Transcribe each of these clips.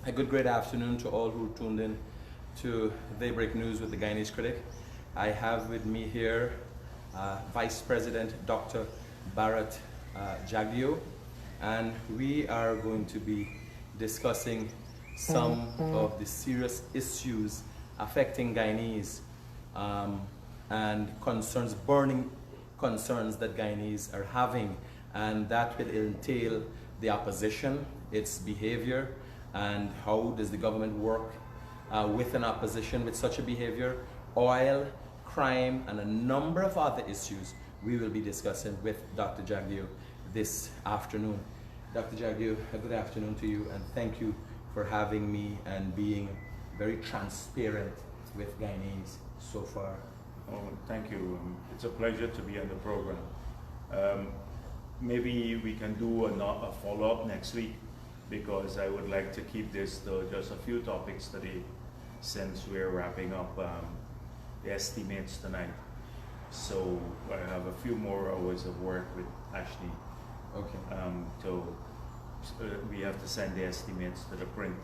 A good great afternoon to all who tuned in to Daybreak News with the Guyanese Critic. I have with me here Vice President Dr. Bharrat Jagdeo, and we are going to be discussing some of the serious issues affecting Guyanese and concerns, burning concerns that Guyanese are having, and that will entail the opposition, its behavior, and how does the government work with an opposition with such a behavior, oil, crime, and a number of other issues we will be discussing with Dr. Jagdeo this afternoon. Dr. Jagdeo, a good afternoon to you, and thank you for having me and being very transparent with Guyanese so far. Oh, thank you. It's a pleasure to be on the program. Maybe we can do a follow-up next week, because I would like to keep this to just a few topics today, since we're wrapping up the estimates tonight. So I have a few more hours of work with Ashley. Okay. We have to send the estimates to the print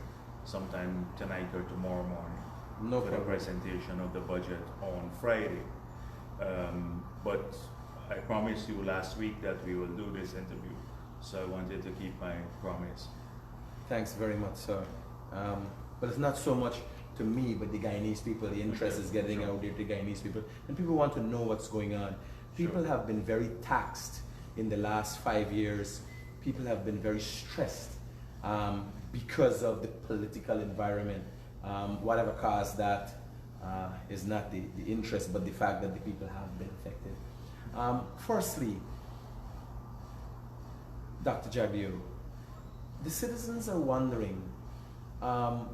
sometime tonight or tomorrow morning. No for problem. the presentation of the budget on Friday. But I promised you last week that we will do this interview, so I wanted to keep my promise. Thanks very much, sir. But it's not so much to me, but the Guyanese people. The interest is getting out there to Guyanese people, and people want to know what's going on. People have been very taxed in the last 5 years. People have been very stressed because of the political environment. Whatever caused that is not the interest, but the fact that the people have been affected. Firstly, Dr. Jagdeo, the citizens are wondering, I've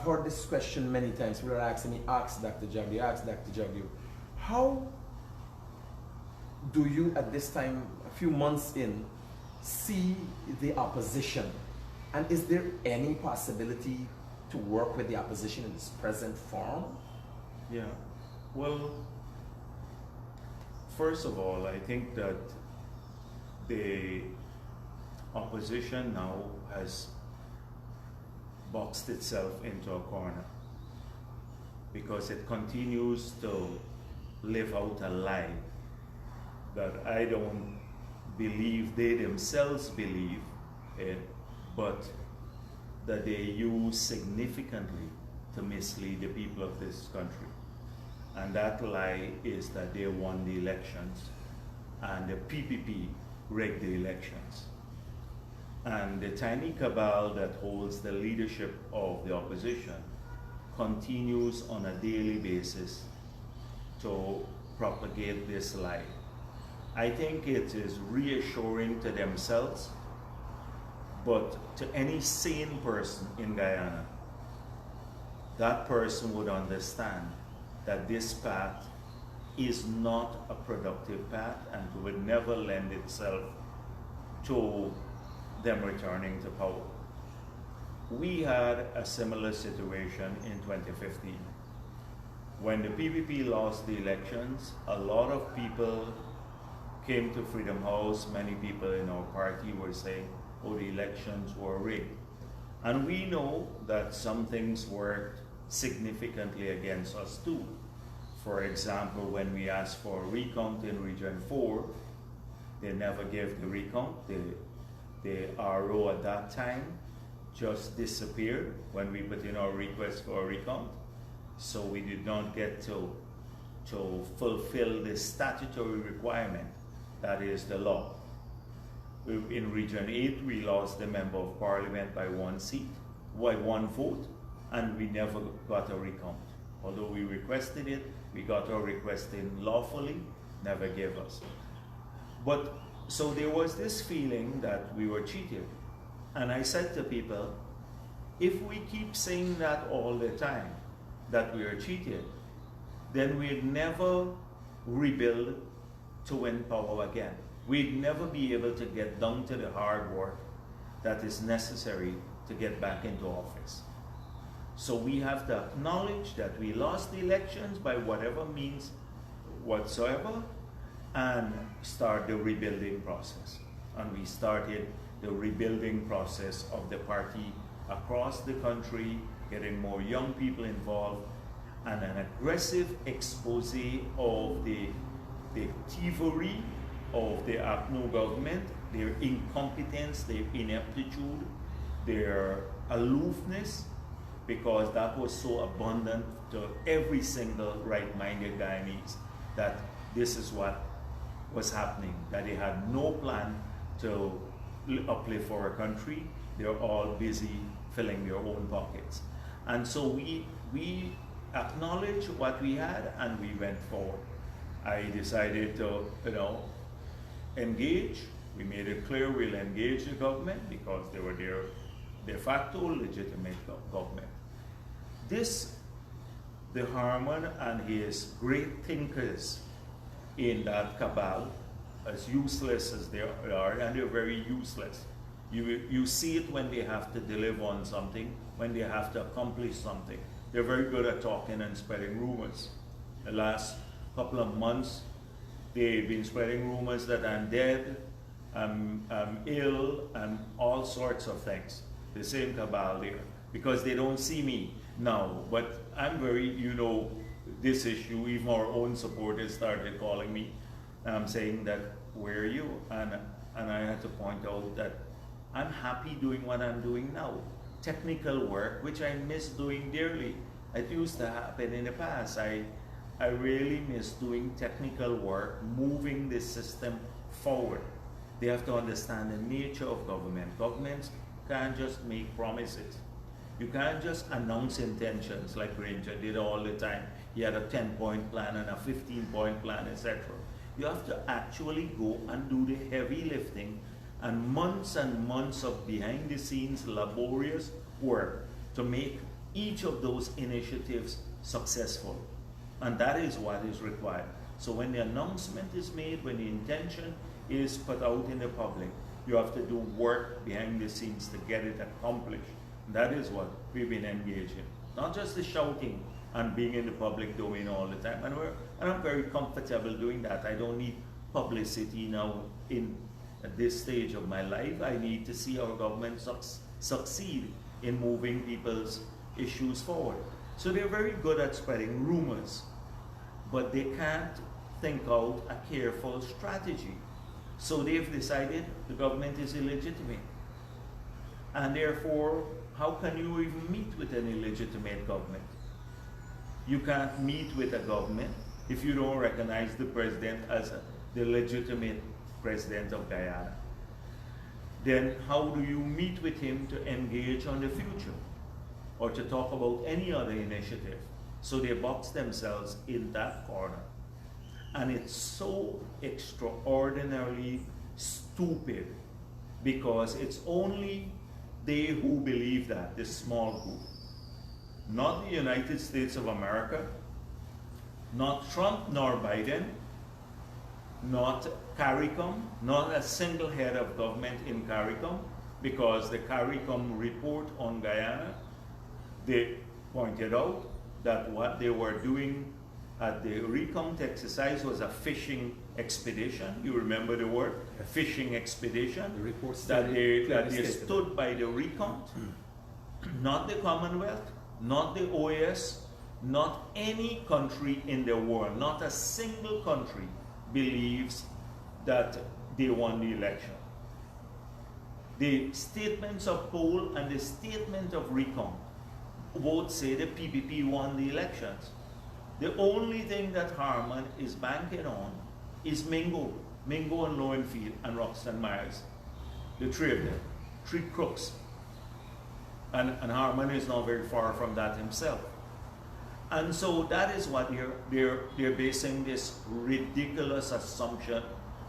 heard this question many times. People are asking me, ask Dr. Jagdeo, how do you at this time, a few months in, see the opposition? And is there any possibility to work with the opposition in its present form? Yeah, well, first of all, I think that the opposition now has boxed itself into a corner, because it continues to live out a lie that I don't believe they themselves believe it, but that they use significantly to mislead the people of this country. And that lie is that they won the elections and the PPP rigged the elections. And the tiny cabal that holds the leadership of the opposition continues on a daily basis to propagate this lie. I think it is reassuring to themselves, but to any sane person in Guyana, that person would understand that this path is not a productive path and would never lend itself to them returning to power. We had a similar situation in 2015. When the PPP lost the elections, a lot of people came to Freedom House. Many people in our party were saying, oh, the elections were rigged. And we know that some things worked significantly against us too. For example, when we asked for a recount in Region 4, they never gave the recount. The RO at that time just disappeared when we put in our request for a recount. So we did not get to fulfill the statutory requirement, that is the law. In Region 8, we lost the Member of Parliament by one vote, and we never got a recount. Although we requested it, we got our request in lawfully, never gave us. But so there was this feeling that we were cheated. And I said to people, if we keep saying that all the time, that we are cheated, then we'd never rebuild to win power again. We'd never be able to get down to the hard work that is necessary to get back into office. So we have to acknowledge that we lost the elections by whatever means whatsoever, and start the rebuilding process. And we started the rebuilding process of the party across the country, getting more young people involved, and an aggressive expose of the thievery of the APNU government, their incompetence, their ineptitude, their aloofness, because that was so abundant to every single right-minded Guyanese that this is what was happening, that they had no plan to uplift our country. They're all busy filling their own pockets. And so we acknowledged what we had and we went forward. I decided to, engage. We made it clear we'll engage the government because they were their de facto legitimate government. The Harman and his great thinkers in that cabal, as useless as they are, and they're very useless. You see it when they have to deliver on something, when they have to accomplish something. They're very good at talking and spreading rumors. The last couple of months, they've been spreading rumors that I'm dead, I'm ill, and all sorts of things. The same cabal there, because they don't see me now. But I'm very, this issue, even our own supporters started calling me, saying that, where are you? And I had to point out that I'm happy doing what I'm doing now. Technical work, which I miss doing dearly. It used to happen in the past. I really miss doing technical work, moving the system forward. They have to understand the nature of government. Governments can't just make promises. You can't just announce intentions like Granger did all the time. He had a 10-point plan and a 15-point plan, etc. You have to actually go and do the heavy lifting and months of behind-the-scenes laborious work to make each of those initiatives successful. And that is what is required. So when the announcement is made, when the intention is put out in the public, you have to do work behind the scenes to get it accomplished. That is what we've been engaged in. Not just the shouting and being in the public domain all the time. And I'm very comfortable doing that. I don't need publicity now at this stage of my life. I need to see our government succeed in moving people's issues forward. So they're very good at spreading rumors, but they can't think out a careful strategy. So they've decided the government is illegitimate. And therefore, how can you even meet with an illegitimate government? You can't meet with a government if you don't recognize the president as the legitimate president of Guyana. Then how do you meet with him to engage on the future or to talk about any other initiative? So they box themselves in that corner. And it's so extraordinarily stupid because it's only they who believe that, this small group. Not the United States of America, not Trump nor Biden, not CARICOM, not a single head of government in CARICOM, because the CARICOM report on Guyana, they pointed out that what they were doing at the recount exercise was a fishing expedition. You remember the word? A fishing expedition. The report that they stood by the recount, not the Commonwealth, not the OAS, not any country in the world, not a single country believes that they won the election. The statements of poll and the statement of recount both say the PPP won the elections. The only thing that Harman is banking on is Mingo and Lowenfield and Roxton Myers, the three of them, three crooks. And Harman is not very far from that himself. And so that is what they're basing this ridiculous assumption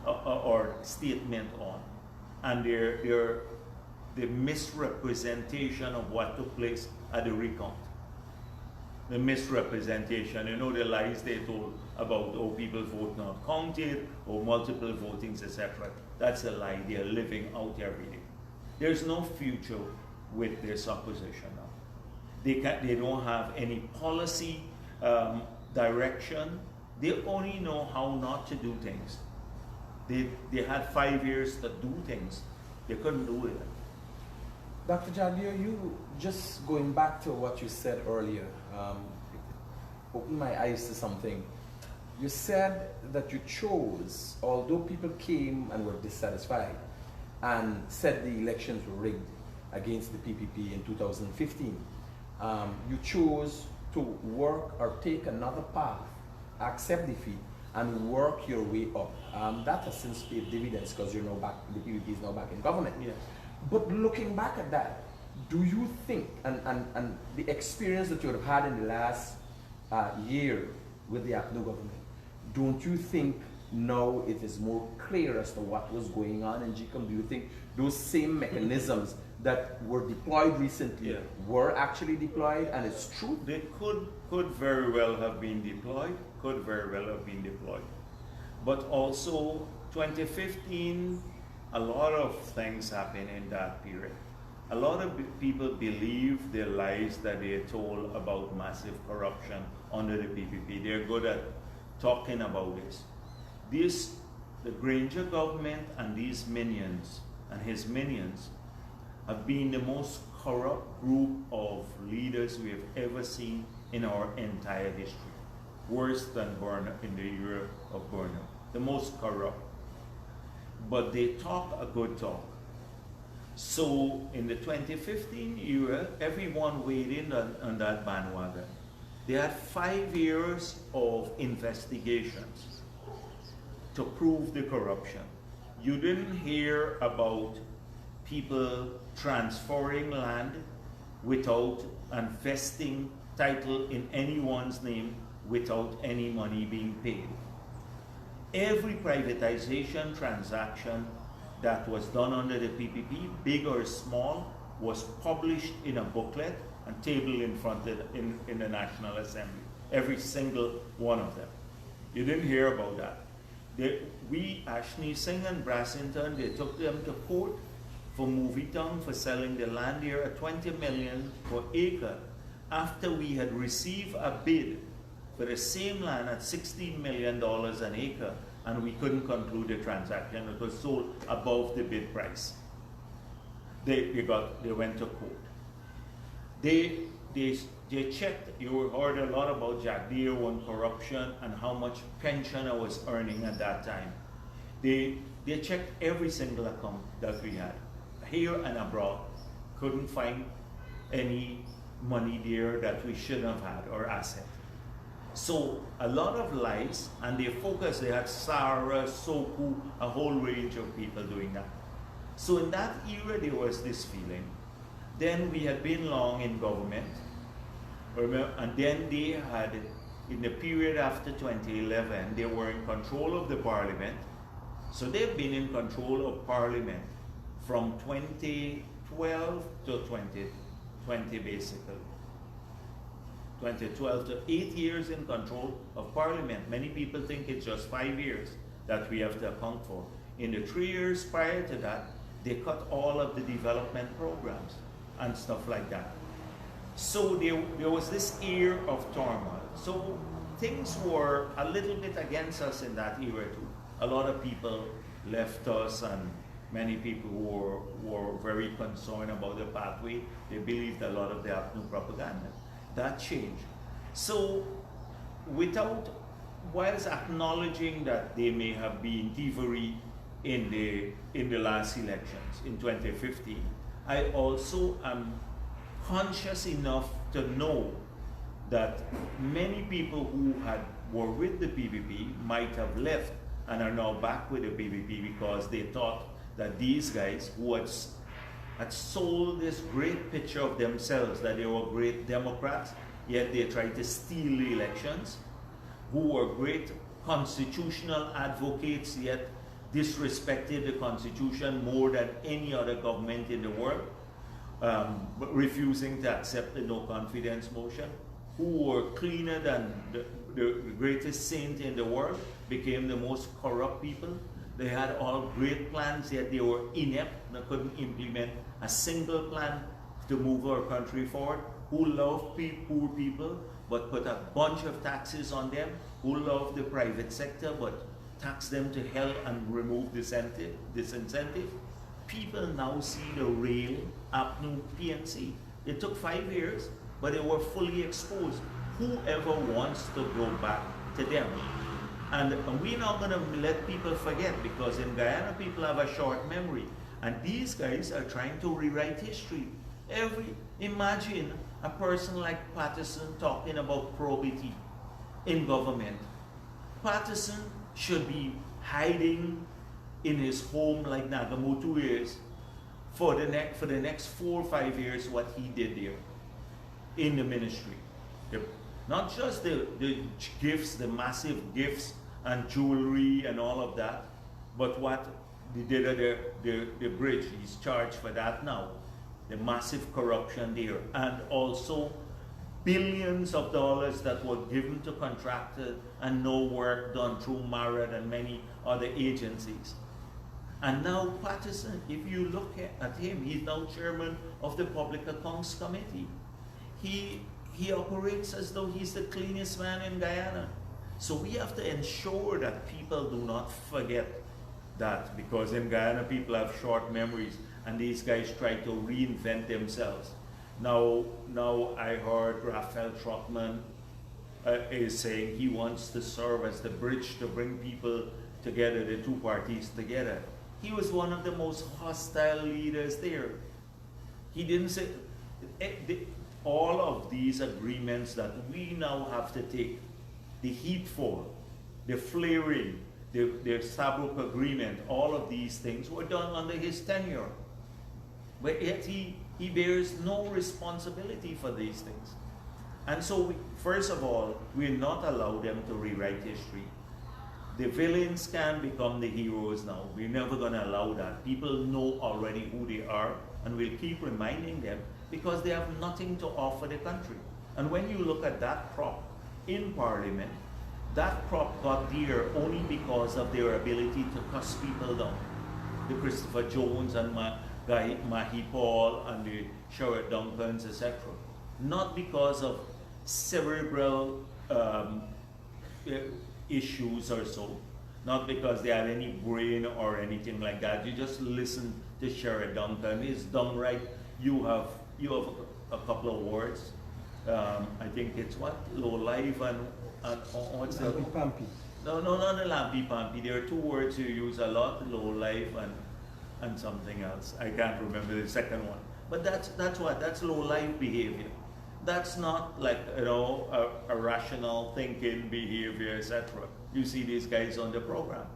or statement on. And the misrepresentation of what took place at the recount. The misrepresentation, the lies they told about, people vote not counted, or multiple votings, etc. That's a lie they're living out every day. There's no future with this opposition now. They don't have any policy direction. They only know how not to do things. They had 5 years to do things. They couldn't do it. Dr. Jagdeo, you just going back to what you said earlier, opened my eyes to something. You said that you chose, although people came and were dissatisfied and said the elections were rigged against the PPP in 2015, you chose to work or take another path, accept defeat, and work your way up. That has since paid dividends because you're now back, the PPP is now back in government. Yes. But looking back at that, do you think, and the experience that you have had in the last year with the APNU government, don't you think now it is more clear as to what was going on in GCOM? Do you think those same mechanisms that were deployed recently were actually deployed and it's true? They could very well have been deployed, But also 2015, a lot of things happened in that period. A lot of people believe the lies that they are told about massive corruption under the PPP. They're good at talking about this. The Granger government and these minions and his minions have been the most corrupt group of leaders we have ever seen in our entire history. Worse than Burnham, in the era of Burnham. The most corrupt. But they talk a good talk. So in the 2015 era, everyone weighed in on that bandwagon. They had 5 years of investigations to prove the corruption. You didn't hear about people transferring land without and vesting title in anyone's name without any money being paid. Every privatization transaction that was done under the PPP, big or small, was published in a booklet and tabled in front of in the National Assembly. Every single one of them. You didn't hear about that. Ashney Singh and Brassington, they took them to court for Movietown for selling the land here at $20 million per acre after we had received a bid for the same land at $16 million an acre, and we couldn't conclude the transaction. It was sold above the bid price. They went to court. They checked. You heard a lot about Jagdeo and corruption and how much pension I was earning at that time. They checked every single account that we had, here and abroad. Couldn't find any money there that we shouldn't have had or asset. So a lot of lies, and they focused. They had Sarah, Soku, a whole range of people doing that. So in that era, there was this feeling. Then we had been long in government, and then they had, in the period after 2011, they were in control of the parliament. So they've been in control of parliament from 2012 to 2020, basically. 2012 to 8 years in control of parliament. Many people think it's just 5 years that we have to account for. In the 3 years prior to that, they cut all of the development programs and stuff like that. So there was this air of turmoil. So things were a little bit against us in that era too. A lot of people left us, and many people were very concerned about the pathway. They believed a lot of the APNU propaganda. That changed. So whilst acknowledging that there may have been thievery in the last elections in 2015, I also am conscious enough to know that many people who were with the PPP might have left and are now back with the PPP because they thought that these guys who had sold this great picture of themselves, that they were great Democrats, yet they tried to steal the elections, who were great constitutional advocates, yet disrespected the Constitution more than any other government in the world, refusing to accept the no confidence motion, who were cleaner than the greatest saint in the world, became the most corrupt people. They had all great plans, yet they were inept and couldn't implement a single plan to move our country forward, who loved poor people but put a bunch of taxes on them, who loved the private sector but taxed them to hell and removed disincentive. people now see the real APNU PNC. It took 5 years, but they were fully exposed. Whoever wants to go back to them. And we're not going to let people forget, because in Guyana people have a short memory. And these guys are trying to rewrite history. Imagine a person like Patterson talking about probity in government. Patterson should be hiding in his home like Nagamotu is for the next 4 or 5 years what he did there in the ministry. Not just the gifts, the massive gifts and jewelry and all of that, but what they did at the bridge. He's charged for that now. The massive corruption there, and also billions of dollars that were given to contractors and no work done through Marriott and many other agencies. And now Patterson, if you look at him, he's now chairman of the Public Accounts Committee. He operates as though he's the cleanest man in Guyana. So we have to ensure that people do not forget that, because in Guyana people have short memories, and these guys try to reinvent themselves. Now I heard Raphael Trotman is saying he wants to serve as the bridge to bring people together, the two parties together. He was one of the most hostile leaders there. He didn't say, all of these agreements that we now have to take, the heat for, the flaring, the Sabruk agreement, all of these things were done under his tenure. But yet he bears no responsibility for these things. And so, first of all, we'll not allow them to rewrite history. The villains can become the heroes now. We're never going to allow that. People know already who they are, and we'll keep reminding them, because they have nothing to offer the country. And when you look at that prop in Parliament, that prop got there only because of their ability to cuss people down. The Christopher Jones and Mahi Paul and the Sherrod Duncans, etc. Not because of cerebral issues or so, not because they had any brain or anything like that. You just listen to Sherrod Duncan. He's downright. You have a couple of words. I think it's what? Low life and what's the Lampi Pampi. No, not the Lampi Pampi. There are two words you use a lot: low life and something else. I can't remember the second one. But that's what? That's low life behavior. That's not like, you know, a rational thinking behavior, etc. You see these guys on the program,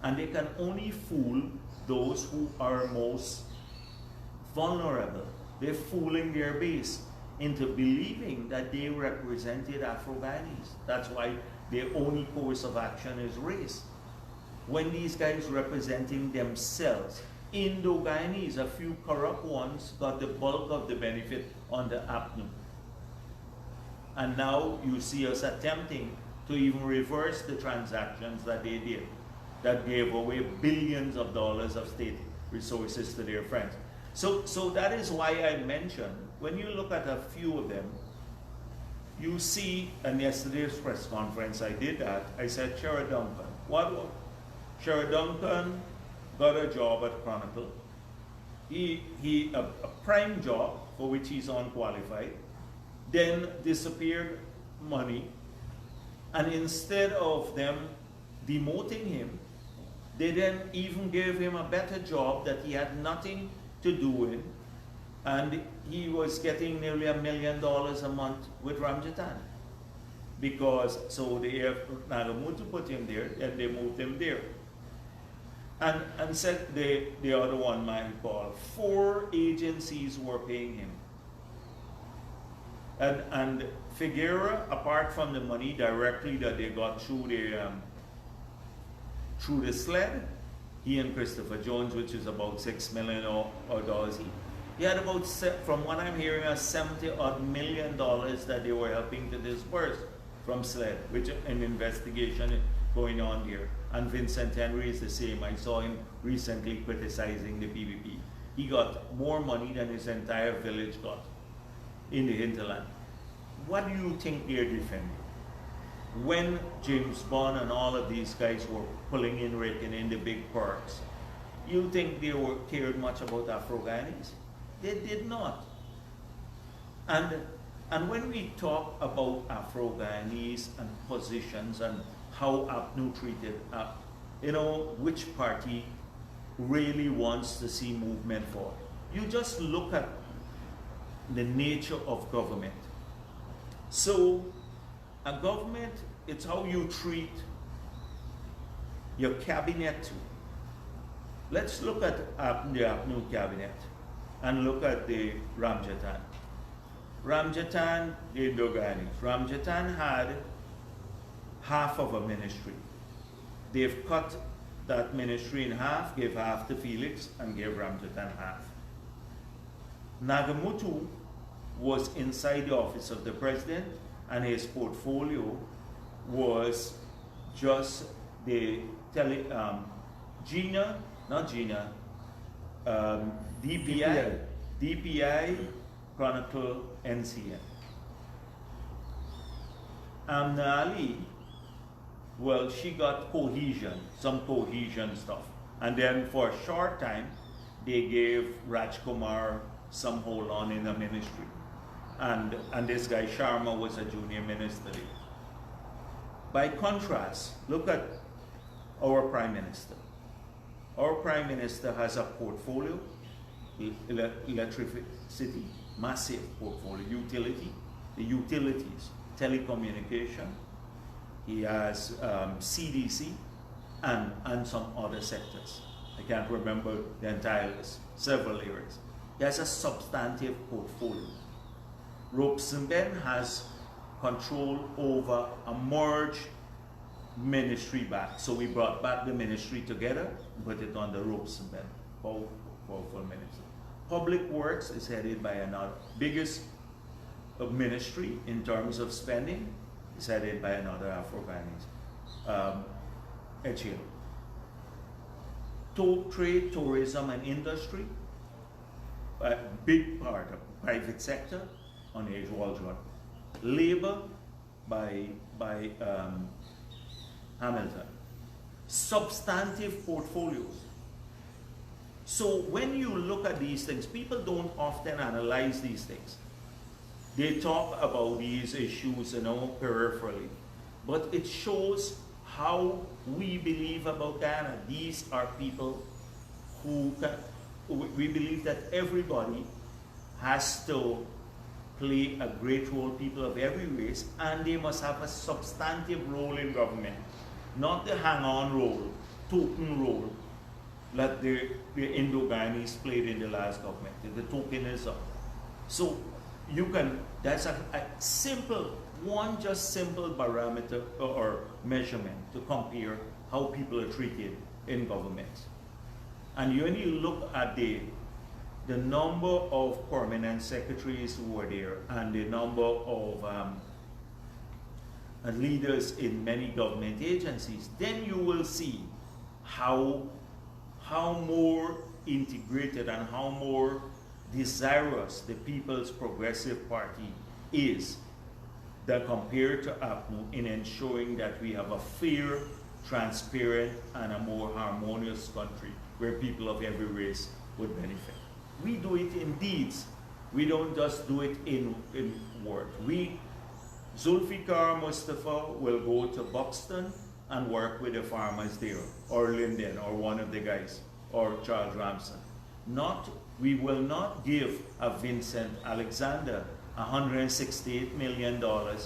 and they can only fool those who are most vulnerable. They're fooling their base into believing that they represented Afro-Guyanese. That's why their only course of action is race. When these guys representing themselves, Indo-Guyanese, a few corrupt ones got the bulk of the benefit on the APNU. And now you see us attempting to even reverse the transactions that they did, that gave away billions of dollars of state resources to their friends. So that is why I mentioned, when you look at a few of them, you see, and yesterday's press conference I did that, I said Sherrod Duncan. Sherrod Duncan got a job at Chronicle. A prime job for which he's unqualified, then disappeared money, and instead of them demoting him, they then even gave him a better job that he had nothing to do with, and he was getting nearly $1 million a month with Ramjatan. Because, so they have Nagamotu put him there, and they moved him there. And said the other one, Mahi Paul, 4 agencies were paying him. And Figueroa, apart from the money directly that they got through the sled, he and Christopher Jones, which is about $6 million or dollars each. He had about, from what I'm hearing, $70 million that they were helping to disperse from SLED, which an investigation is going on here. And Vincent Henry is the same. I saw him recently criticizing the PVP. He got more money than his entire village got in the hinterland. What do you think they're defending? When James Bond and all of these guys were pulling in, raking in the big perks, You think they cared much about Afro-Guyanese? They did not. And when we talk about Afro-Guyanese and positions and how APNU treated, which party really wants to see movement forward, you just look at the nature of government. So a government, it's how you treat your cabinet too. Let's look at the APNU cabinet and look at the Ramjatan. Ramjatan, the Indo-Guyanese. Ramjatan had half of a ministry. They've cut that ministry in half, gave half to Felix, and gave Ramjatan half. Nagamutu was inside the office of the president, and his portfolio was just the DPI, Chronicle, NCN. Amna, well, she got some cohesion stuff. And then for a short time, they gave Rajkumar some hold on in the ministry. And this guy Sharma was a junior minister. By contrast, look at our Prime Minister. Our Prime Minister has a portfolio, electricity, massive portfolio, the utilities, telecommunication. He has CDC and some other sectors. I can't remember the entire list, several areas. He has a substantive portfolio. Robeson-Ben has control over a merged ministry back. So we brought back the ministry together, put it on the Robeson-Ben, powerful ministry. Public Works is headed by another, biggest ministry in terms of spending, is headed by another Afro-Guyanese, HL. Trade, tourism, and industry, a big part of private sector on Age Waldron. Labor by Hamilton. Substantive portfolios. So when you look at these things, people don't often analyze these things. They talk about these issues, peripherally, but it shows how we believe about Ghana. These are people who we believe that everybody has to play a great role, people of every race, and they must have a substantive role in government, not the hang-on role, token role that the Indo-Guyanese played in the last government, the tokenism. So you can, that's a simple barometer or measurement to compare how people are treated in government. And when you look at the number of permanent secretaries who are there and the number of leaders in many government agencies, then you will see how more integrated and how more desirous the People's Progressive Party is that compared to APNU in ensuring that we have a fair, transparent, and a more harmonious country where people of every race would benefit. We do it in deeds. We don't just do it in word. Zulfikar Mustafa will go to Buxton and work with the farmers there, or Linden, or one of the guys, or Charles Ramson. We will not give a Vincent Alexander $168 million to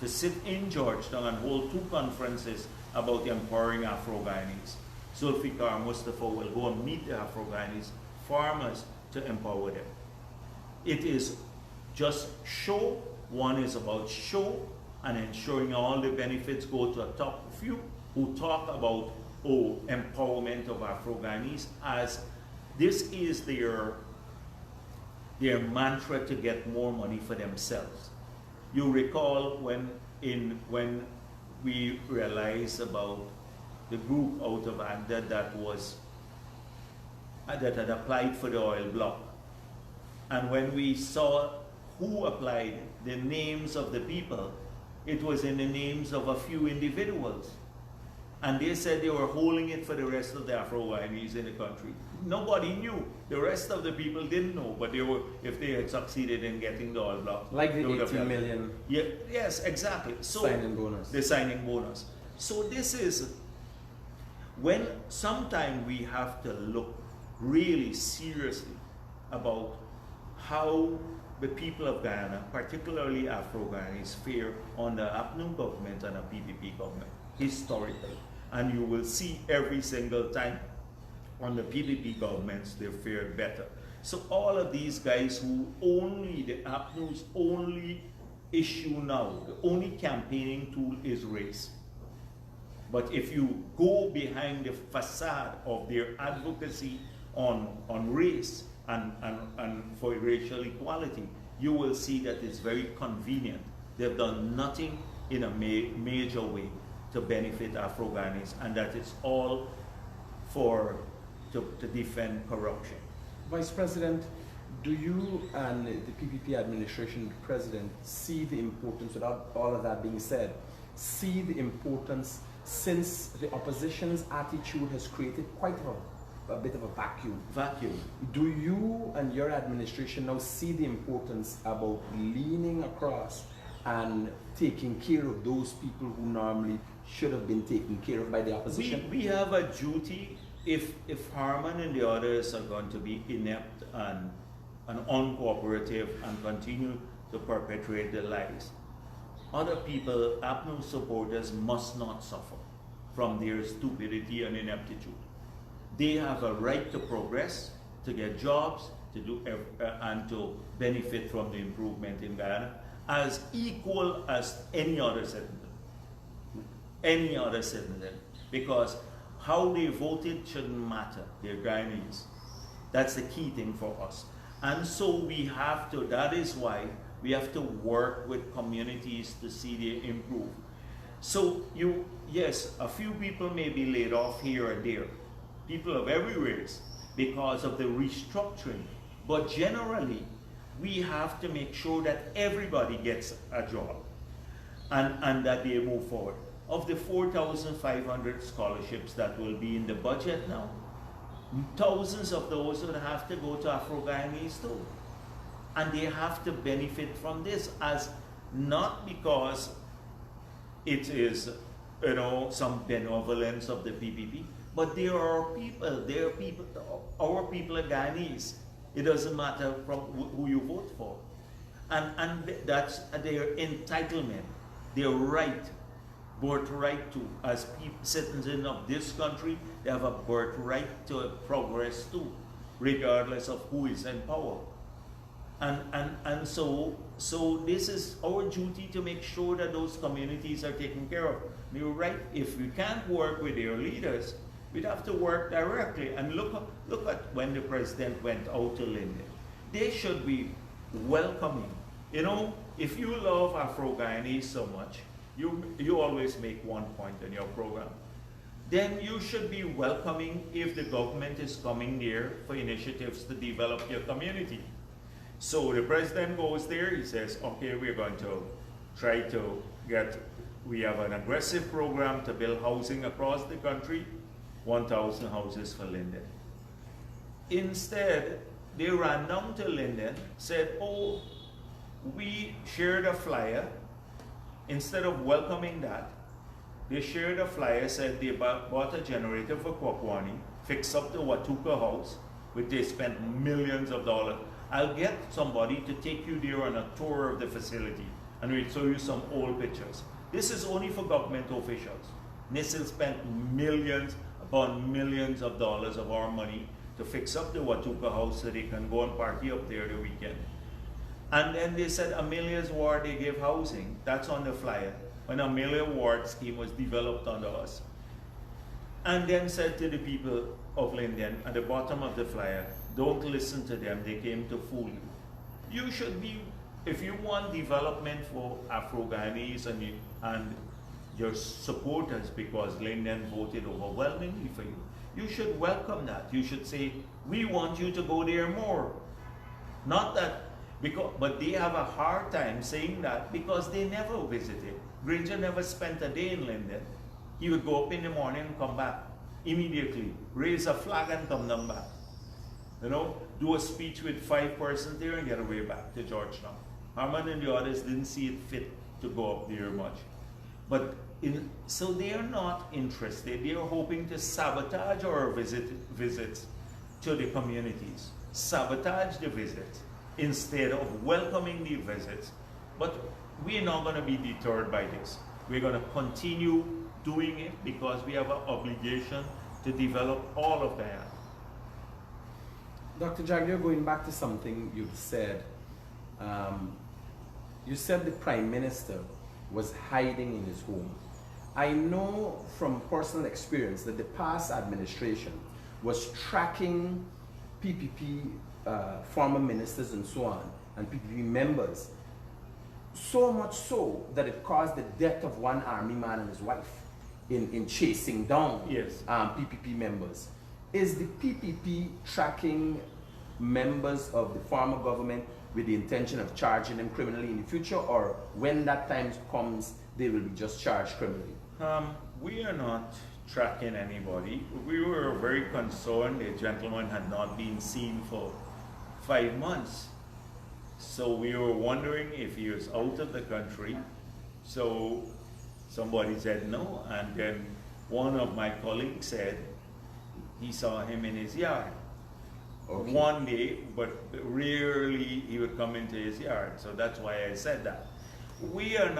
sit in Georgetown and hold 2 conferences about empowering Afro-Guyanese. Zulfikar Mustafa will go and meet the Afro-Guyanese farmers to empower them. It is just show. One is about show and ensuring all the benefits go to a top few who talk about empowerment of Afro-Guyanese as this is their mantra to get more money for themselves. You recall when we realized about the group out of Agda that had applied for the oil block. And when we saw who applied, the names of the people, it was in the names of a few individuals. And they said they were holding it for the rest of the Afro-Guyanese in the country. Nobody knew. The rest of the people didn't know, but they were, if they had succeeded in getting the all blocks. Like the 18 million yes, exactly. So signing bonus. The signing bonus. So this is when sometime we have to look really seriously about how the people of Guyana, particularly Afro-Guyanese, fare on the APNU government and a PPP government, historically. And you will see every single time on the PPP governments, they fared better. So all of these guys who the APNU's only issue now, the only campaigning tool is race. But if you go behind the facade of their advocacy on race and for racial equality, you will see that it's very convenient. They've done nothing in a major way to benefit Afro-Guyanese, and that it's all to defend corruption. Vice President, do you and the PPP administration, President, see the importance, without all of that being said, see the importance, since the opposition's attitude has created quite a bit of a vacuum? Do you and your administration now see the importance about leaning across and taking care of those people who normally should have been taken care of by the opposition? We have a duty. If Harman and the others are going to be inept and uncooperative and continue to perpetrate the lies, other people, APNU supporters, must not suffer from their stupidity and ineptitude. They have a right to progress, to get jobs, to do and to benefit from the improvement in Guyana as equal as any other citizen. Any other citizen. Because how they voted shouldn't matter. They're Guyanese. That's the key thing for us. And so we have to, that is why we have to work with communities to see they improve. So yes, a few people may be laid off here and there. People of every race because of the restructuring. But generally, we have to make sure that everybody gets a job and that they move forward. Of the 4,500 scholarships that will be in the budget now, thousands of those would have to go to Afro-Guyanese too. And they have to benefit from this, as not because it is, some benevolence of the PPP, but there are people, our people are Guyanese. It doesn't matter from who you vote for. And that's their entitlement, their right, birthright to, as citizens of this country, they have a birthright to progress too, regardless of who is in power. And so this is our duty to make sure that those communities are taken care of. You're right, if we can't work with their leaders, we'd have to work directly. And look at when the president went out to Linden. They should be welcoming. If you love Afro-Guyanese so much, you always make one point in your program. Then you should be welcoming if the government is coming there for initiatives to develop your community. So the president goes there, he says, okay, we're going to try to we have an aggressive program to build housing across the country, 1,000 houses for Linden. Instead, they ran down to Linden, said, oh, we shared a flyer. Instead of welcoming that, they shared a flyer, said they bought a generator for Kwakwani, fixed up the Watuka house, which they spent millions of dollars. I'll get somebody to take you there on a tour of the facility, and we'll show you some old pictures. This is only for government officials. NISIL spent millions upon millions of dollars of our money to fix up the Watuka house so they can go and party up there the weekend. And then they said Amelia's Ward, they gave housing. That's on the flyer. When Amelia Ward scheme was developed under us. And then said to the people of Linden at the bottom of the flyer, don't listen to them, they came to fool you. You should be, if you want development for Afro-Guyanese and your supporters, because Linden voted overwhelmingly for you, you should welcome that. You should say, we want you to go there more. Not that, but they have a hard time saying that because they never visited. Granger never spent a day in Linden. He would go up in the morning and come back immediately, raise a flag and come down back. You know, do a speech with 5 persons there and get away back to Georgetown. Harman and the others didn't see it fit to go up there much. But so they are not interested. They are hoping to sabotage our visits to the communities, sabotage the visits instead of welcoming the visits. But we're not going to be deterred by this. We're going to continue doing it because we have an obligation to develop all of Guyana. Dr. Jagdeo, going back to something you said the Prime Minister was hiding in his home. I know from personal experience that the past administration was tracking PPP former ministers and so on, and PPP members, so much so that it caused the death of one army man and his wife in chasing down PPP members. Is the PPP tracking members of the former government with the intention of charging them criminally in the future, or when that time comes, they will be just charged criminally? We are not tracking anybody. We were very concerned the gentleman had not been seen for 5 months. So we were wondering if he was out of the country. So somebody said no, and then one of my colleagues said he saw him in his yard. Okay. One day, but rarely he would come into his yard. So that's why I said that. We have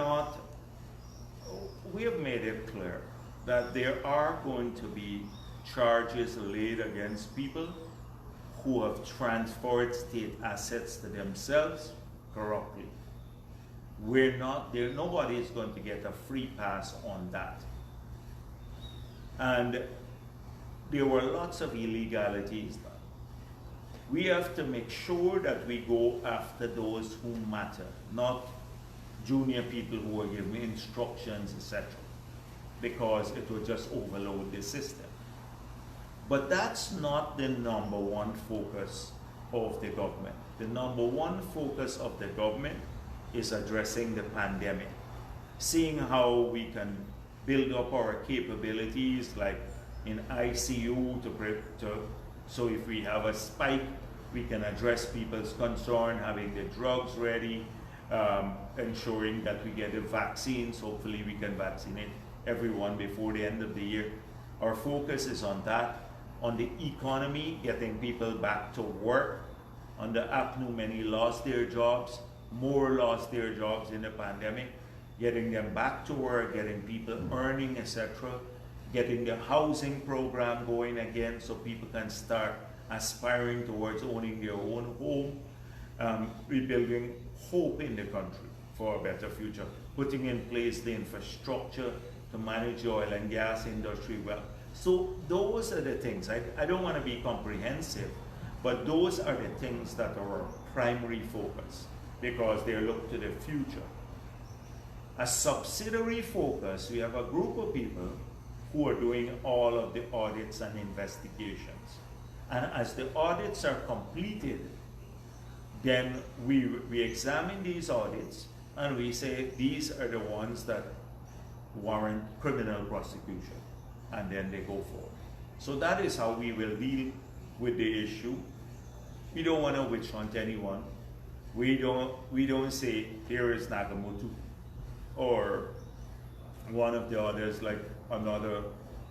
made it clear that there are going to be charges laid against people who have transferred state assets to themselves corruptly. Nobody is going to get a free pass on that. And there were lots of illegalities done. We have to make sure that we go after those who matter, not junior people who are giving instructions, etc., because it will just overload the system. But that's not the number one focus of the government. The number one focus of the government is addressing the pandemic, seeing how we can build up our capabilities, like in ICU, so if we have a spike, we can address people's concern, having the drugs ready, ensuring that we get the vaccines. Hopefully we can vaccinate everyone before the end of the year. Our focus is on that. On the economy, getting people back to work. On the APNU, many lost their jobs. More lost their jobs in the pandemic. Getting them back to work, getting people earning, etc. Getting the housing program going again so people can start aspiring towards owning their own home. Rebuilding hope in the country for a better future. Putting in place the infrastructure to manage the oil and gas industry well. So those are the things. I don't want to be comprehensive, but those are the things that are our primary focus because they look to the future. A subsidiary focus, we have a group of people who are doing all of the audits and investigations. And as the audits are completed, then we examine these audits and we say these are the ones that warrant criminal prosecution, and then they go forward. So that is how we will deal with the issue. We don't want to witch hunt anyone. We don't say here is Nagamotu or one of the others, like another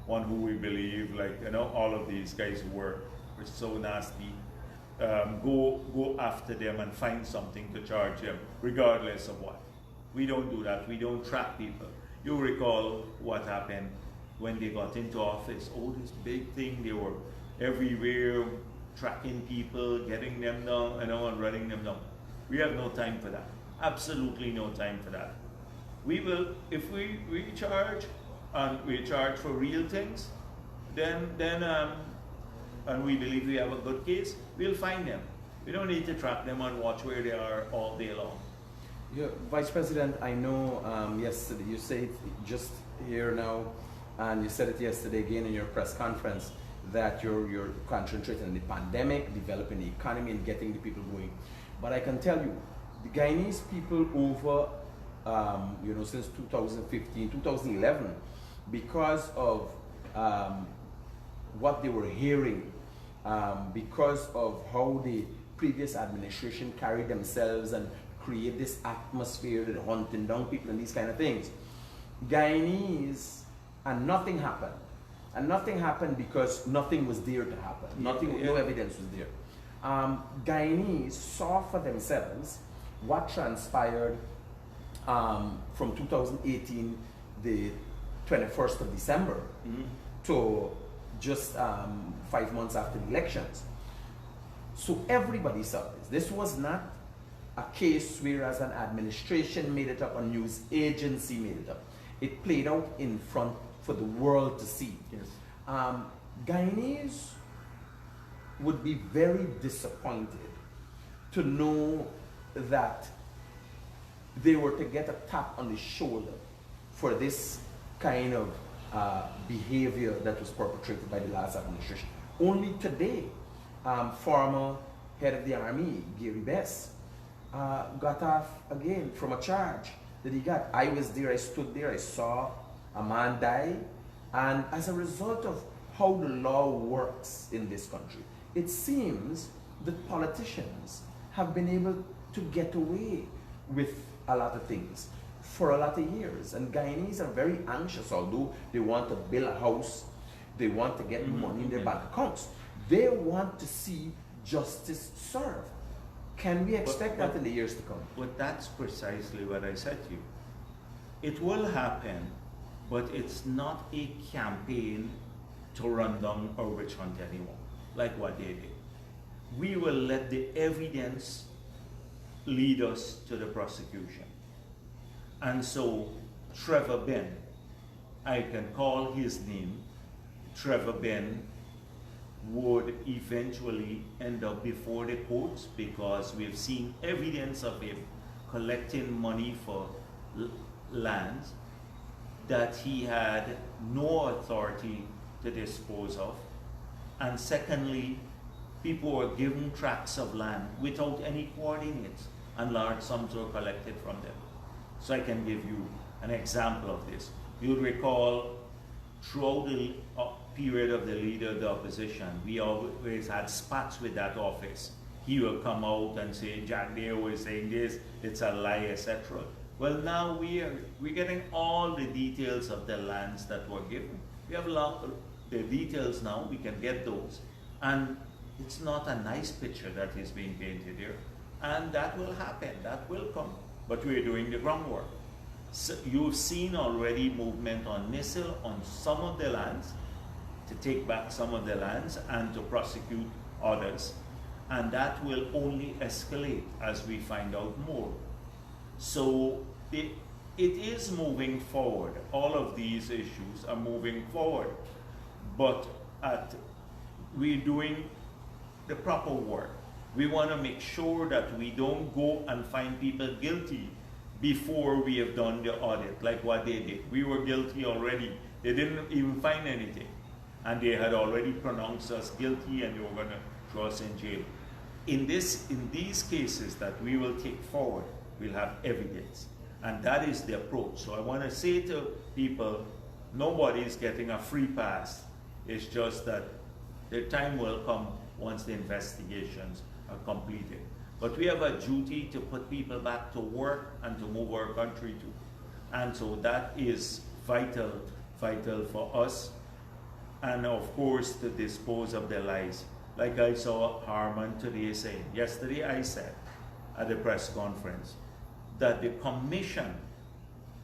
one who we believe, like, you know, all of these guys who were so nasty. Go after them and find something to charge them, regardless of what. We don't do that. We don't trap people. You recall what happened when they got into office. Oh, this big thing, they were everywhere tracking people, getting them down, and running them down. We have no time for that. Absolutely no time for that. We will, if we charge, and we charge for real things, then and we believe we have a good case, we'll find them. We don't need to trap them and watch where they are all day long. Yeah, Vice President, I know yesterday you said just here now, and you said it yesterday again in your press conference, that you're concentrating on the pandemic, developing the economy, and getting the people going. But I can tell you, the Guyanese people over, since 2015, 2011, because of what they were hearing, because of how the previous administration carried themselves and create this atmosphere, the hunting down people and these kind of things. Guyanese, and nothing happened. And nothing happened because nothing was there to happen. No evidence was there. Guyanese saw for themselves what transpired from 2018, the 21st of December, to just 5 months after the elections. So everybody saw this. This was not a case whereas an administration made it up, a news agency made it up. It played out in front for the world to see. Yes. Guyanese would be very disappointed to know that they were to get a tap on the shoulder for this kind of behavior that was perpetrated by the last administration. Only today, former head of the army, Gary Bess, got off again from a charge that he got. I was there, I stood there, I saw a man die, and as a result of how the law works in this country, it seems that politicians have been able to get away with a lot of things for a lot of years. And Guyanese are very anxious, although they want to build a house, they want to get money in their bank accounts. They want to see justice served. Can we expect that in the years to come? But that's precisely what I said to you. It will happen, but it's not a campaign to run down or witch hunt anyone, like what they did. We will let the evidence lead us to the prosecution. And so Trevor Ben, I can call his name, Trevor Ben would eventually end up before the courts because we've seen evidence of him collecting money for lands that he had no authority to dispose of. And secondly, people were given tracts of land without any coordinates, and large sums were collected from them. So I can give you an example of this. You'll recall throughout the period of the leader of the opposition, we always had spats with that office. He will come out and say, Jagdeo is saying this, it's a lie, etc. Well, now we're getting all the details of the lands that were given. We have the details now, we can get those. And it's not a nice picture that is being painted here. And that will happen, that will come. But we're doing the groundwork. So you've seen already movement on NISIL on some of the lands, to take back some of the lands and to prosecute others. And that will only escalate as we find out more. So it is moving forward. All of these issues are moving forward. But we're doing the proper work. We want to make sure that we don't go and find people guilty before we have done the audit, like what they did. We were guilty already. They didn't even find anything. And they had already pronounced us guilty and they were going to throw us in jail. In these cases that we will take forward, we'll have evidence. And that is the approach. So I want to say to people, nobody's getting a free pass. It's just that the time will come once the investigations are completed. But we have a duty to put people back to work and to move our country to. And so that is vital for us. And of course, to dispose of the lies. Like I saw Harman today saying, yesterday I said at the press conference, that the commission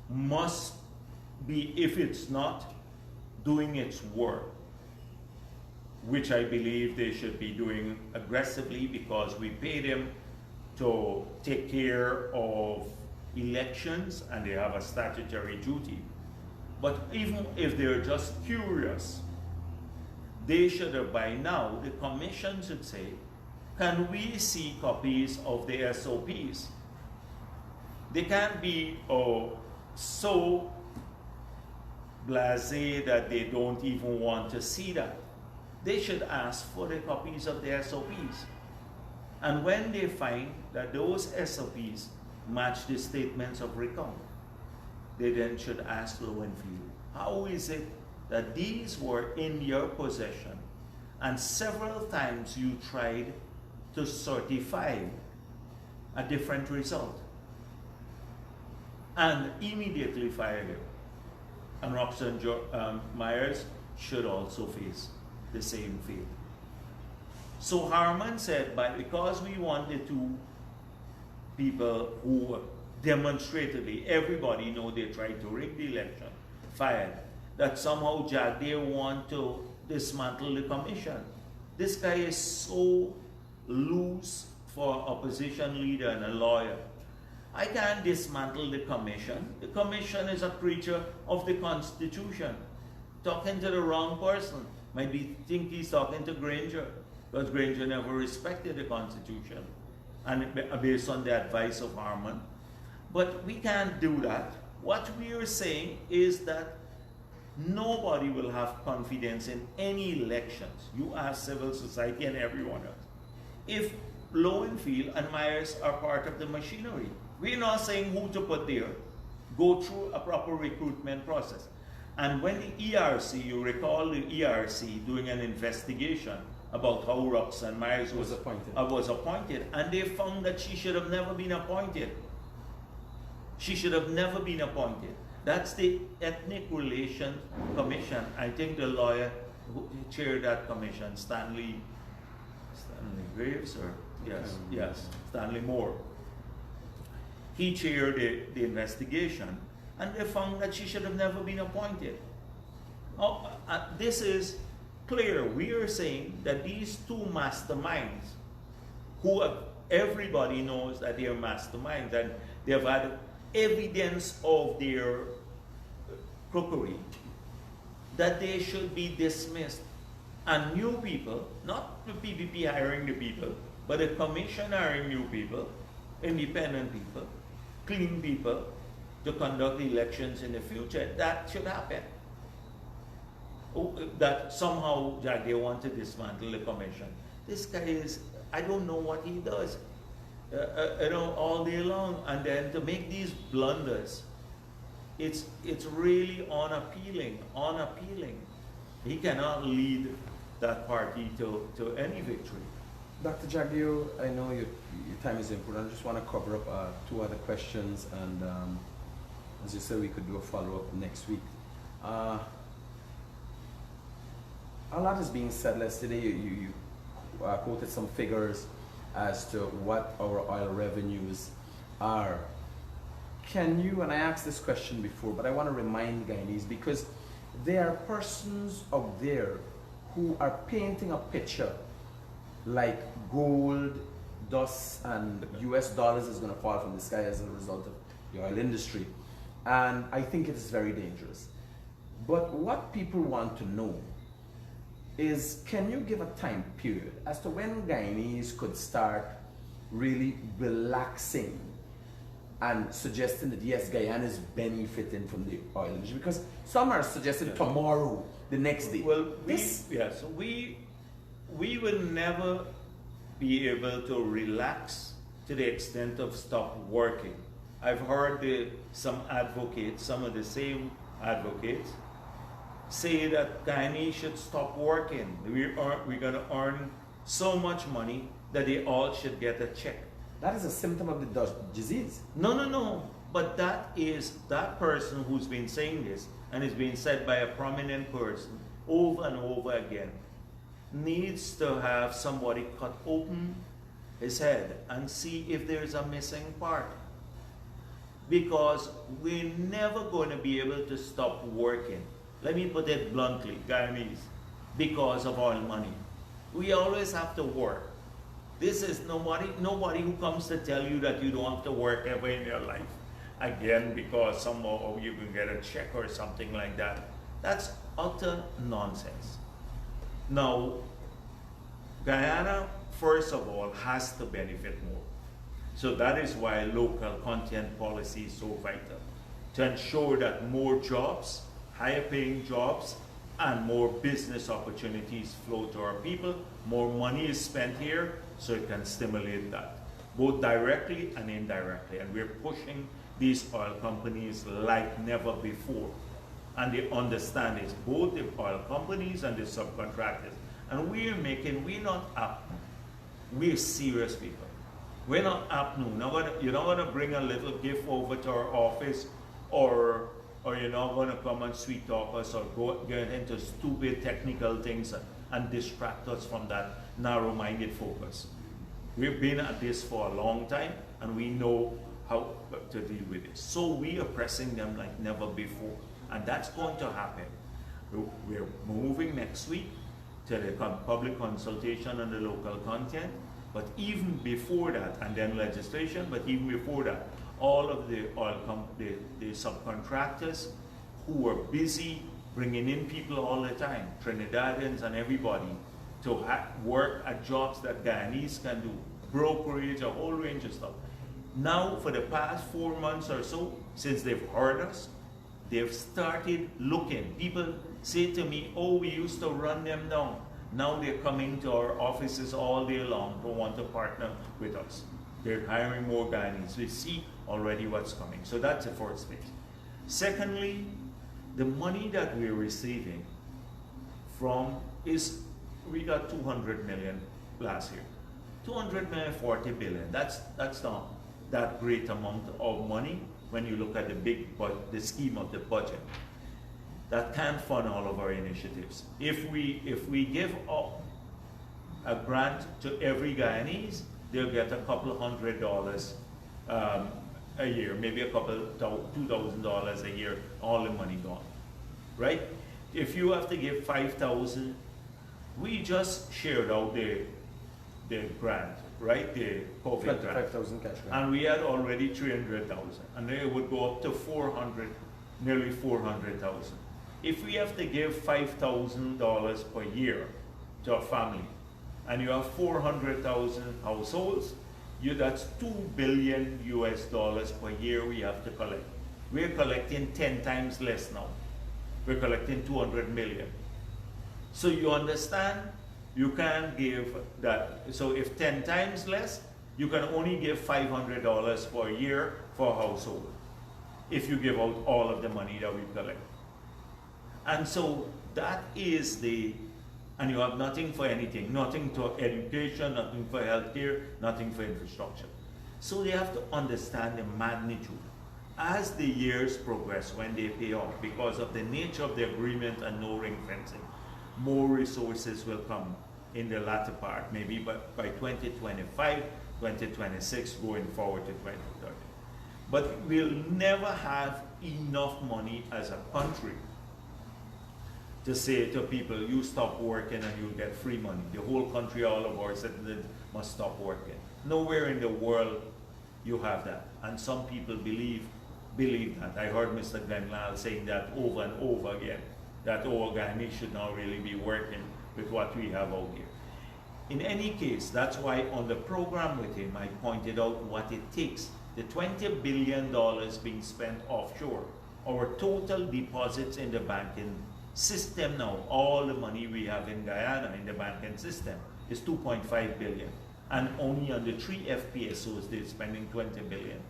must be, if it's not doing its work, which I believe they should be doing aggressively because we pay them to take care of elections and they have a statutory duty. But even if they're just curious, they should have by now, the commission should say, can we see copies of the SOPs? They can't be so blasé that they don't even want to see that. They should ask for the copies of the SOPs. And when they find that those SOPs match the statements of recount, they then should ask Lowenfield How is it that these were in your possession and several times you tried to certify a different result and immediately fire you? And Roxanne Myers should also face the same fate. So Harman said, because we wanted two people who demonstratedly, everybody know they tried to rig the election, fired, that somehow Jagdeo want to dismantle the commission. This guy is so loose for opposition leader and a lawyer. I can't dismantle the commission. The commission is a creature of the Constitution. Talking to the wrong person. Might be think he's talking to Granger, because Granger never respected the Constitution, and based on the advice of Harman. But we can't do that. What we are saying is that nobody will have confidence in any elections. You ask civil society and everyone else. If Lowenfield and Myers are part of the machinery, we're not saying who to put there. Go through a proper recruitment process. And when the ERC, you recall the ERC doing an investigation about how Roxanne Myers was appointed, and they found that she should have never been appointed. She should have never been appointed. That's the Ethnic Relations Commission. I think the lawyer who chaired that commission, Stanley Graves, or yes, Stanley Moore. He chaired the investigation, and they found that she should have never been appointed. This is clear. We are saying that these two masterminds, who everybody knows that they are masterminds, and they've had evidence of their crookery, that they should be dismissed. And new people, not the PPP hiring the people, but the commission hiring new people, independent people, clean people, to conduct the elections in the future. That should happen. That somehow Jagdeo want to dismantle the commission. This guy is, I don't know what he does, all day long. And then to make these blunders, it's really unappealing. He cannot lead that party to any victory. Dr. Jagdeo, I know your time is important. I just want to cover up two other questions, and as you said, we could do a follow-up next week. A lot is being said. Yesterday, you quoted some figures as to what our oil revenues are. Can you, and I asked this question before, but I want to remind Guyanese, because there are persons out there who are painting a picture like gold, dust, and US dollars is going to fall from the sky as a result of the oil industry. And I think it is very dangerous. But what people want to know is, can you give a time period as to when Guyanese could start really relaxing and suggesting that yes, Guyana is benefiting from the oil industry? Because some are suggesting tomorrow, the next day. Well, we will never be able to relax to the extent of stop working. I've heard some advocates, some of the same advocates, say that Guyanese should stop working. We're going to earn so much money that they all should get a check. That is a symptom of the disease. No. But that is that person who's been saying this, and it's been said by a prominent person over and over again, needs to have somebody cut open his head and see if there's a missing part. Because we're never going to be able to stop working. Let me put it bluntly, Guyanese, because of oil money. We always have to work. This is nobody who comes to tell you that you don't have to work ever in your life. Again, because somehow you can get a check or something like that. That's utter nonsense. Now, Guyana, first of all, has to benefit more. So that is why local content policy is so vital, to ensure that more jobs, higher paying jobs, and more business opportunities flow to our people. More money is spent here, so it can stimulate that, both directly and indirectly. And we're pushing these oil companies like never before. And they understand it's both the oil companies and the subcontractors. And we're not APNU. We're serious people. We're not APNU. You're not gonna bring a little gift over to our office, or you're not gonna come and sweet talk us or get into stupid technical things and distract us from that narrow-minded focus. We've been at this for a long time, and we know how to deal with it. So we are pressing them like never before, and that's going to happen. We're moving next week to the public consultation on the local content, but even before that, and then legislation, but even before that, all of the the subcontractors who are busy bringing in people all the time, Trinidadians and everybody, to work at jobs that Guyanese can do, brokerage, a whole range of stuff. Now, for the past 4 months or so, since they've heard us, they've started looking. People say to me, oh, we used to run them down. Now they're coming to our offices all day long to want to partner with us. They're hiring more Guyanese. We see already what's coming. So that's the first phase. Secondly, the money that we're receiving we got 200 million last year. 200 million, 40 billion. That's not that great amount of money when you look at the scheme of the budget. That can't fund all of our initiatives. If we give a grant to every Guyanese, they'll get a couple $100 a year, maybe a couple $2,000 a year, all the money gone, right? If you have to give 5,000, we just shared out the grant, right? The COVID grant. 5,000 cash grant. And we had already 300,000, and then it would go up to 400, nearly 400,000. If we have to give $5,000 per year to a family, and you have 400,000 households, that's $2 billion per year we have to collect. We're collecting 10 times less now. We're collecting 200 million. So you understand, you can't give that. So if 10 times less, you can only give $500 per year for a household if you give out all of the money that we collect. And so that is and you have nothing for anything, nothing to education, nothing for healthcare, nothing for infrastructure. So they have to understand the magnitude. As the years progress, when they pay off, because of the nature of the agreement and no ring fencing, more resources will come in the latter part, maybe by 2025, 2026, going forward to 2030. But we'll never have enough money as a country to say to people, you stop working and you'll get free money. The whole country, all of our citizens must stop working. Nowhere in the world you have that. And some people believe that. I heard Mr. Glenlal saying that over and over again, that Guyanese should not really be working with what we have out here. In any case, that's why on the program with him, I pointed out what it takes. The $20 billion being spent offshore, our total deposits in the banking system now, all the money we have in Guyana in the banking system is $2.5 billion. And only on the 3 FPSOs, they're spending $20 billion.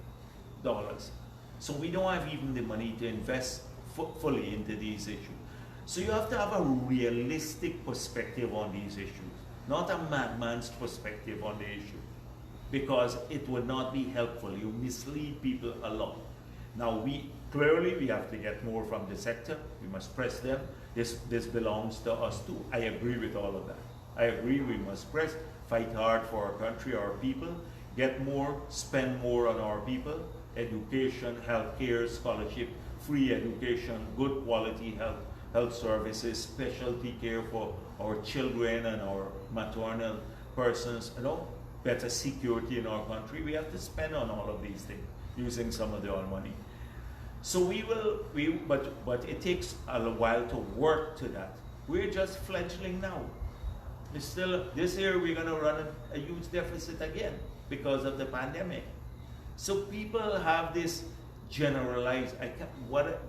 So we don't have even the money to invest fully into these issues. So you have to have a realistic perspective on these issues, not a madman's perspective on the issue, because it would not be helpful. You mislead people a lot. Now clearly we have to get more from the sector. We must press them. This belongs to us too. I agree with all of that. I agree we must press, fight hard for our country, our people, get more, spend more on our people, education, healthcare, scholarship, free education, good quality health services, specialty care for our children and our maternal persons, better security in our country. We have to spend on all of these things using some of the oil money. So but it takes a while to work to that. We're just fledgling now. This year we're going to run a huge deficit again because of the pandemic. So people have this generalized,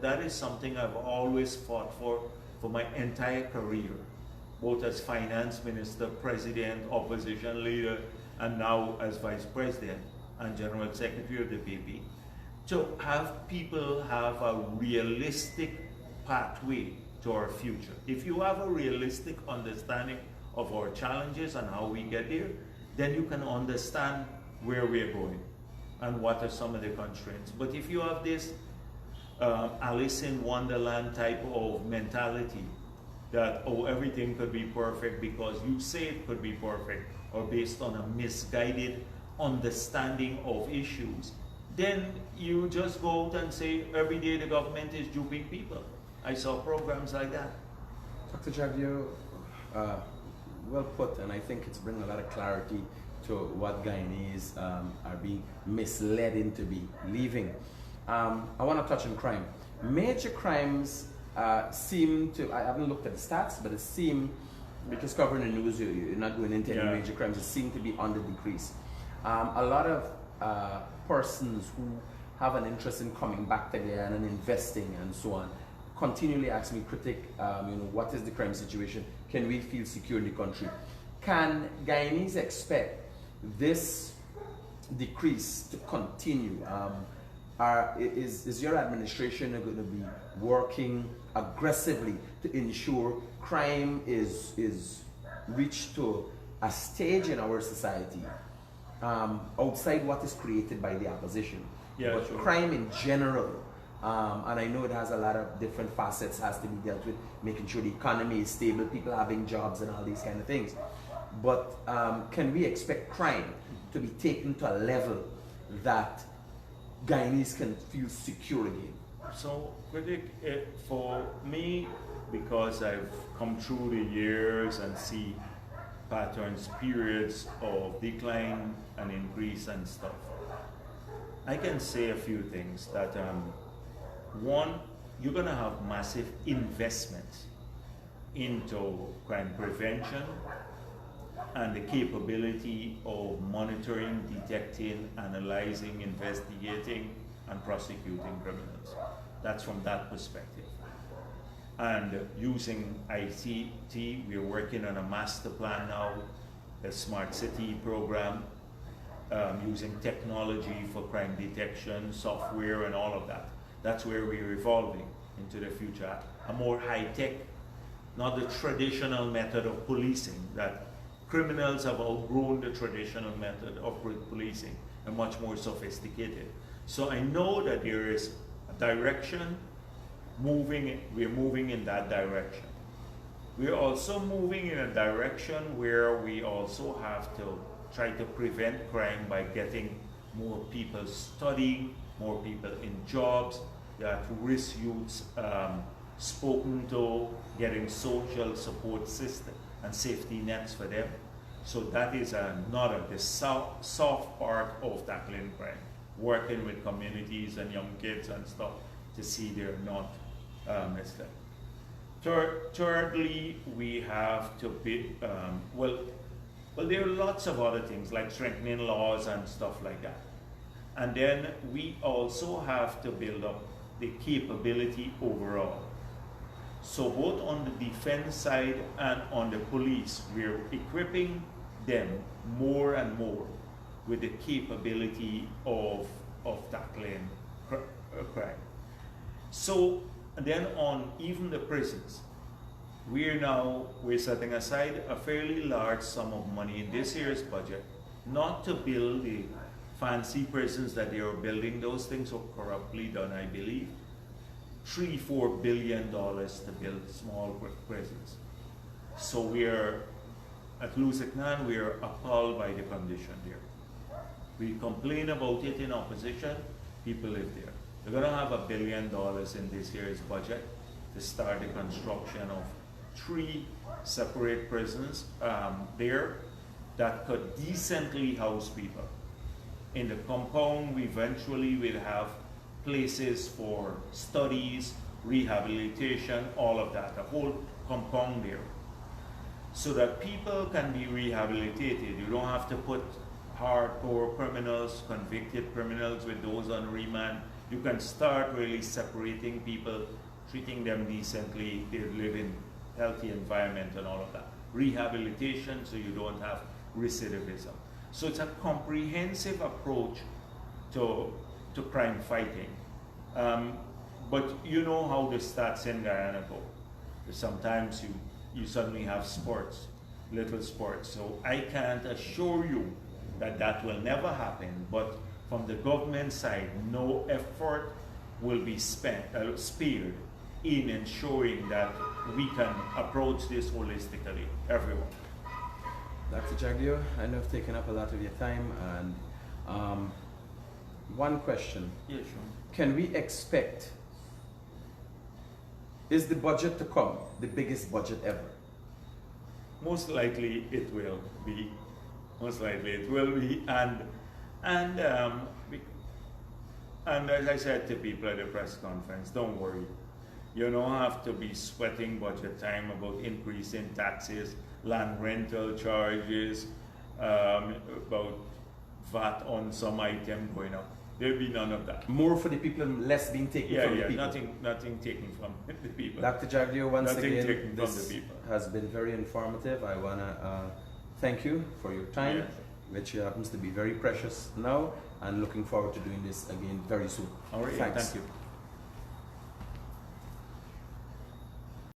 that is something I've always fought for my entire career, both as finance minister, president, opposition leader, and now as vice president and general secretary of the PP. To have people have a realistic pathway to our future. If you have a realistic understanding of our challenges and how we get there, then you can understand where we're going and what are some of the constraints. But if you have this Alice in Wonderland type of mentality that, oh, everything could be perfect because you say it could be perfect, or based on a misguided understanding of issues, then you just go out and say every day the government is duping people. I saw programs like that. Dr. Jagdeo, well put, and I think it's bringing a lot of clarity to what Guyanese are being misled into believing. I want to touch on crime. Major crimes seem to, I haven't looked at the stats, but it seems, because covering the news, you're not going into any major crimes, it seems to be on the decrease. A lot of persons who have an interest in coming back to Guyana and investing and so on continually ask me, Critic, what is the crime situation? Can we feel secure in the country? Can Guyanese expect this decrease to continue? Is your administration going to be working aggressively to ensure crime is reached to a stage in our society outside what is created by the opposition? Yeah, but sure. Crime in general, and I know it has a lot of different facets, has to be dealt with, making sure the economy is stable, people having jobs and all these kind of things. But can we expect crime to be taken to a level that Guyanese can feel secure again? So, Critic, for me, because I've come through the years and see patterns, periods of decline and increase and stuff, I can say a few things. That one, you're going to have massive investments into crime prevention and the capability of monitoring, detecting, analyzing, investigating, and prosecuting criminals. That's from that perspective. And using ICT, we're working on a master plan now, a smart city program, using technology for crime detection, software, and all of that. That's where we're evolving into the future. A more high-tech, not the traditional method of policing, that criminals have outgrown the traditional method of policing and much more sophisticated. So I know that there is a direction we're moving in that direction. We're also moving in a direction where we also have to try to prevent crime by getting more people studying, more people in jobs, risk youths spoken to, getting social support system and safety nets for them. So that is another, the soft part of tackling crime, working with communities and young kids and stuff to see they're not misled. Thirdly, we have to be, well, there are lots of other things like strengthening laws and stuff like that. And then we also have to build up the capability overall. So both on the defense side and on the police, we're equipping them more and more with the capability of tackling crime. So then on even the prisons, we're setting aside a fairly large sum of money in this year's budget, not to build the fancy prisons that they are building. Those things are corruptly done, I believe. $3-4 billion to build small prisons. So we're at Lusiknan, we're appalled by the condition there. We complain about it in opposition, people live there. We're going to have $1 billion in this year's budget to start the construction of 3 separate prisons there that could decently house people. In the compound, we eventually will have places for studies, rehabilitation, all of that, a whole compound there. So that people can be rehabilitated. You don't have to put hardcore criminals, convicted criminals with those on remand. You can start really separating people, treating them decently, they live in healthy environment and all of that. Rehabilitation so you don't have recidivism. So it's a comprehensive approach to crime fighting. But you know how the stats in Guyana go. Sometimes you suddenly have sports, little sports. So I can't assure you that that will never happen, but from the government side, no effort will be spared in ensuring that we can approach this holistically, everyone. Dr. Jagdeo, I know I've taken up a lot of your time, and one question. Yeah, sure. Can we expect, is the budget to come the biggest budget ever? Most likely it will be. Most likely it will be, and as I said to people at the press conference, don't worry. You don't have to be sweating budget time about increasing taxes, land rental charges, about VAT on some item going up. There'll be none of that. More for the people and less being taken from the people. Nothing taken from the people. Dr. Jagdeo, once Nothing again, taken from this the people. has been very informative. I want to thank you for your time, Yes. which happens to be very precious now, and looking forward to doing this again very soon. All right, Thanks. thank you.